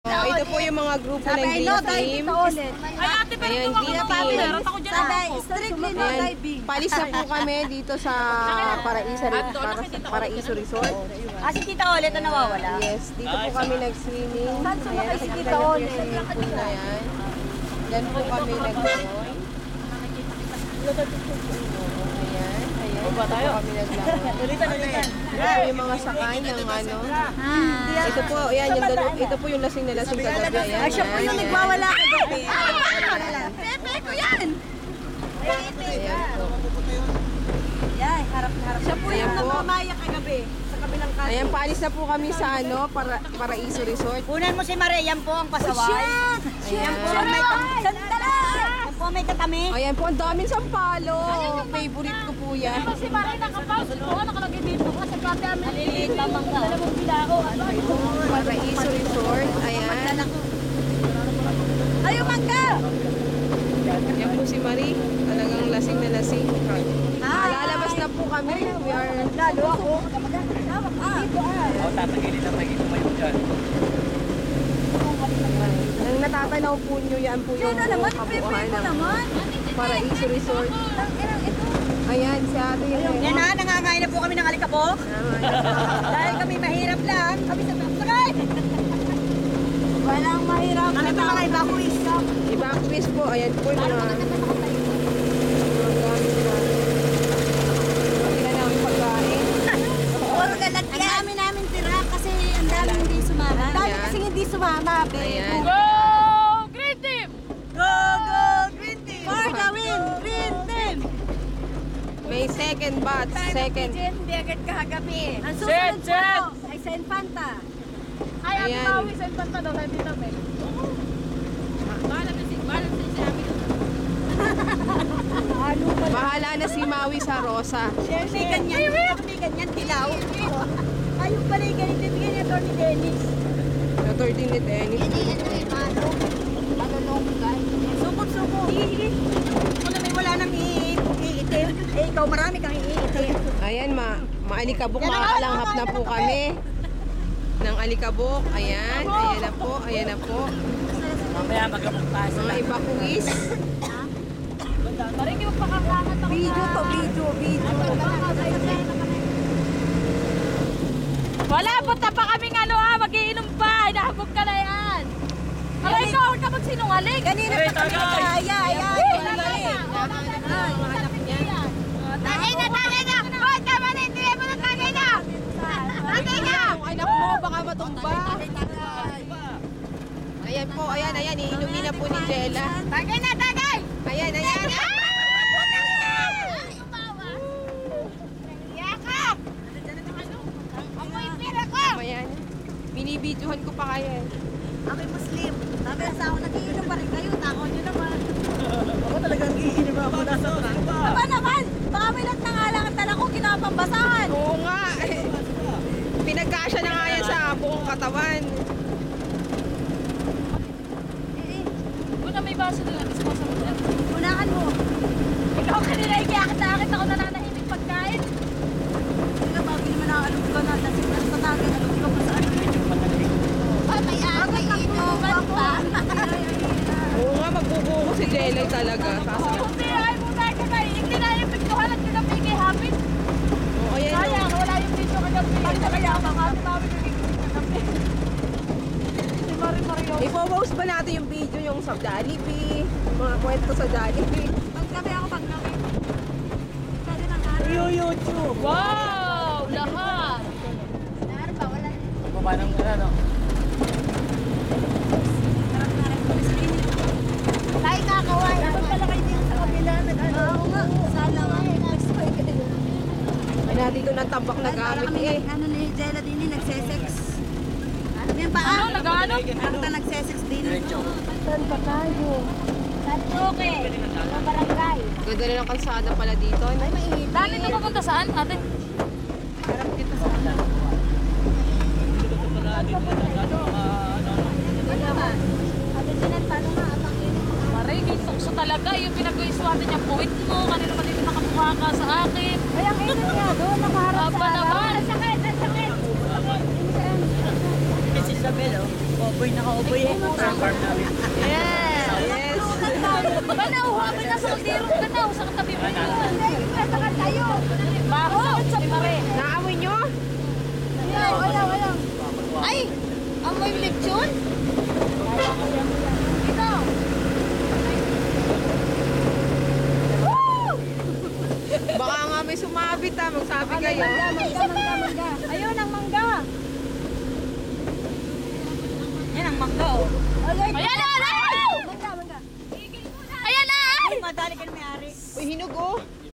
Ito po yung mga grupo ng Green Team. Ay, ate, pero Ayan, ito Green ako Team. meron ako dyan ako. Strictly no Ayan, diving. palis na po kami dito sa Paraiso Resort. Si Tita Olet na nawawala. Yes, dito po kami nag-swimming. Saan sumakay si Tita Ayan, Olet? nakikita niyo po yung swimming pool na yan. Diyan po kami nag-join. Ayan, ayan. Dito po kami naglawan. Ito po yung mga sakay ng ano. Ito po, ayan, ito po yung lasing na lasing kagabi. Ayan, Ay, siya po yung nagwawala kagabi. Pepe ko yan! ayan po. Yan, harap na harap. Siya po Ayan yung po. namamaya kagabi sa kabilang kaso. Ayan, paalis na po kami sa ano, Paraiso Resort. Kunan mo si Maria, yan po ang pasaway. Yan po Ayan. may sandala. Yan po may katami. Ayan po, ang daming sampalo. Favorite ko po yan. Si Maray nakapaus ko, nakalagay dito kasi pati amin dalawang bilao. Paraiso Resort. Ayan. Ayaw mangga. Yan po si Marie. Talagang lasing na lasing. Lalabas na po kami. We are... Lalo ako. Tatagilin na may tumayo dyan. Ang natatanaw po nyo, yan po yung buong kabuuan ng Paraiso Resort. Ayan, si ate yung... Yan na, nangangain na po kami ng alikabok. Dahil kami mahirap lang. Kami sa sakay. Walang mahirap. Kami pa mga evacuees. Evacuees po. Ayan po yung mga... gamit na. Hindi na namin pagkain. Puro lalagyan. Ang dami namin tira kasi ang dami hindi sumama. Ang dami Ayan. kasi hindi sumama. Ayan. Go! Green team! Go, go, Green Team! For the win, Green Team! May second batch. Second. Hindi agad kagabi. Ang Set, susunod set. po ay Saint Fanta. Ay, ate Ayan. Maui, saan pa daw? Hindi namin. Bahala na si Maui sa Rosa. May ganyan. May ganyan, dilaw. Ayun pala yung ganito. Bigyan niya Tony Dennis. Na 13 ni Dennis. Sukot-suko. Kung may wala nang iitim. Eh, ikaw marami kang iitim. Ayan, maalikabok. Makakalanghap na po kami. Ng alikabok. Ayan. Ayan na po. Ayan na po. Mamaya magkapagpasa Mga lang. evacuees. Parang hindi mo pakakangat ako Video to, video. Wala, punta pa kaming ano magiinom pa. Hinahabog ka na yan. Aray ko, huwag ka magsinungaling. Kanina pa kami nagkaya. Tagay na! Hoy, tama na, hindi mo na tagay na! Tagay na! Ay, naku mo, baka matumba. Ayan po, ayan, ayan. Iinumin na po ni Jella. Tagay na, tagay! Ayan, ayan. Yakap! Amoy pira ko! Ayan. Binibidyohan ko pa kaya. Ako Muslim. Sabi sa ako, nag-iinom pa rin kayo. Takot nyo naman. Ako talagang iinom ako nasa trapa. Aba naman! Baka may nagnangalangan tala ko, kinapambasahan. Oo nga. Pinagkasya na nga yan sa buong katawan. Una may baso doon ang esposa mo dyan. Unahan mo. Ikaw kanina ikiyakit ako nananahimik pagkain. Hindi ka, bago naman nakaalog ko na. Tapos yung patagan, alog ko pa saan. Ay, may ate inuman pa. Oo nga, magbubuko si Jella talaga. Hindi, ay muna ka na. Hindi na yung pigtuhan at kagabi kay Hapit. Oo, ayan. Kaya, wala yung video kagabi. Kaya baka mami nagiging kagabi. Si Mario. I-post ba natin yung video yung sa Jollibee? Mga kwento sa Jollibee. Paggabi ako, paggabi. Pwede nang araw. YouTube! Wow! Lahat! Baba ng ano. Tayo kakaway. Dapat pala kayo dito sa kabila. Oo nga. Sana nga. Ay, nandito ng tambak na gamit eh. Ano ni Jella din, nagsesex. Ano yan pa? Ano? Nag-ano? Ano ka nagsesex din? Diretso. Saan pa tayo? Saan Duque? Sa barangay. Ganda na ng kalsada pala dito. Ay, mainit. Dali ka pupunta saan, ate? Harap dito sa Ano ba? Ano sinantano nga? Maray, tukso talaga. Yung pinag-uiswatan niya, puwit mo. Kanina pa dito nakabuka ka sa akin. Ay, ang init nga doon. Nakaharap Aba naman. Sakit, sakit. Si Isabel, oh. Naka-oboy eh. Sa farm namin. Yes! Yes! Banaw, habi na sa kalderong banaw, sa katabi mo yun. Saka tayo. Baho, sa pare. Naamoy nyo? Ayaw. Ay! Amoy lechon? Ito. Baka nga may sumabit ha, magsabi kayo. Mangga. Ayun ang mangga. Yan ang mangga oh. Ayan na! Mangga. Ayan na! Ay, madali ka na may-ari. Uy, hinog oh.